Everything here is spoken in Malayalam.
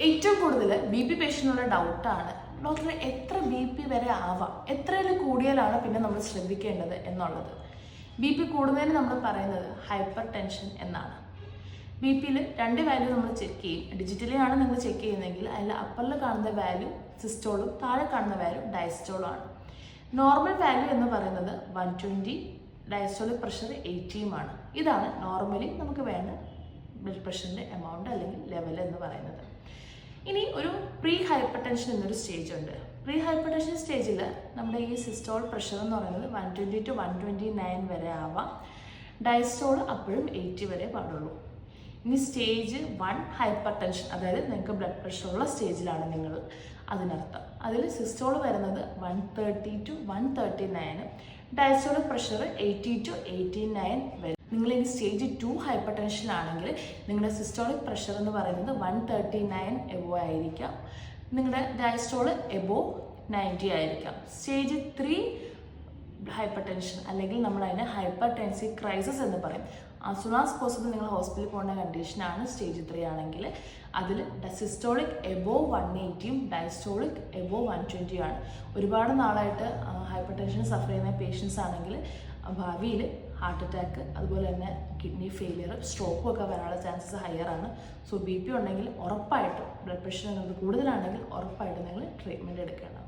ഏറ്റവും കൂടുതൽ ബി പി പേഷ്യന്റിനുള്ള ഡൗട്ടാണ് ഡോക്ടറെ എത്ര ബി പി വരെ ആവാം, എത്രയിൽ കൂടിയാലാണ് പിന്നെ നമ്മൾ ശ്രദ്ധിക്കേണ്ടത് എന്നുള്ളത്. ബി പി കൂടുന്നതിന് നമ്മൾ പറയുന്നത് ഹൈപ്പർ ടെൻഷൻ എന്നാണ്. ബി പിയിൽ രണ്ട് വാല്യൂ നമ്മൾ ചെക്ക് ചെയ്യും. ഡിജിറ്റലി ആണ് നിങ്ങൾ ചെക്ക് ചെയ്യുന്നതെങ്കിൽ അതിൽ അപ്പറിൽ കാണുന്ന വാല്യൂ സിസ്റ്റോളും താഴെ കാണുന്ന വാല്യൂ ഡയസ്റ്റോളും ആണ്. നോർമൽ വാല്യൂ എന്ന് പറയുന്നത് 120, ഡയസ്റ്റോളിക് പ്രഷർ 80 ഇതാണ് നോർമലി നമുക്ക് വേണ്ട ബ്ലഡ് പ്രഷറിൻ്റെ എമൗണ്ട് അല്ലെങ്കിൽ ലെവൽ എന്ന് പറയുന്നത്. ഇനി ഒരു പ്രീ ഹൈപ്പർ ടെൻഷൻ എന്നൊരു സ്റ്റേജ് ഉണ്ട്. പ്രീ ഹൈപ്പർ ടെൻഷൻ സ്റ്റേജിൽ നമ്മുടെ ഈ സിസ്റ്റോൾ പ്രഷർ എന്ന് പറയുന്നത് 120 to 129 വരെ ആവാം. ഡയസ്റ്റോൾ അപ്പോഴും 80 വരെ പാടുള്ളൂ. ഇനി സ്റ്റേജ് 1 ഹൈപ്പർ ടെൻഷൻ, അതായത് നിങ്ങൾക്ക് ബ്ലഡ് പ്രഷറുള്ള സ്റ്റേജിലാണ് നിങ്ങൾ, അതിനർത്ഥം അതിൽ സിസ്റ്റോൾ വരുന്നത് 130 to 139, ഡയസ്റ്റോളിക് പ്രഷർ 80 to 89 വരെ. നിങ്ങൾ ഇനി സ്റ്റേജ് 2 ഹൈപ്പർ ടെൻഷനിലാണെങ്കിൽ നിങ്ങളുടെ സിസ്റ്റോളിക് പ്രഷർ എന്ന് പറയുന്നത് 139 എബോ ആയിരിക്കാം, നിങ്ങളുടെ ഡയസ്റ്റോൾ എബോ 90 ആയിരിക്കാം. സ്റ്റേജ് 3 ഹൈപ്പർ ടെൻഷൻ അല്ലെങ്കിൽ നമ്മൾ അതിനെ ഹൈപ്പർ ടെൻസീവ് ക്രൈസിസ് എന്ന് പറയും. ആസ് സൂൺ ആസ് പോസിബിൾ നിങ്ങൾ ഹോസ്പിറ്റലിൽ പോകേണ്ട കണ്ടീഷനാണ് സ്റ്റേജ് 3 ആണെങ്കിൽ. അതിൽ സിസ്റ്റോളിക് എബോ 180 ഡയസ്റ്റോളിക് എബോ 120 ആണ്. ഒരുപാട് നാളായിട്ട് ഹൈപ്പർ ടെൻഷൻ സഫർ ചെയ്യുന്ന പേഷ്യൻസ് ആണെങ്കിൽ ഭാവിയിൽ ഹാർട്ട് അറ്റാക്ക്, അതുപോലെ തന്നെ കിഡ്നി ഫെയിലിയർ, സ്ട്രോക്കും ഒക്കെ വരാനുള്ള ചാൻസസ് ഹയർ ആണ്. സോ ബി പി ഉണ്ടെങ്കിൽ ഉറപ്പായിട്ടും, ബ്ലഡ് പ്രഷർ നിങ്ങൾക്ക് കൂടുതലാണെങ്കിൽ ഉറപ്പായിട്ടും നിങ്ങൾ ട്രീറ്റ്മെൻറ്റ് എടുക്കണം.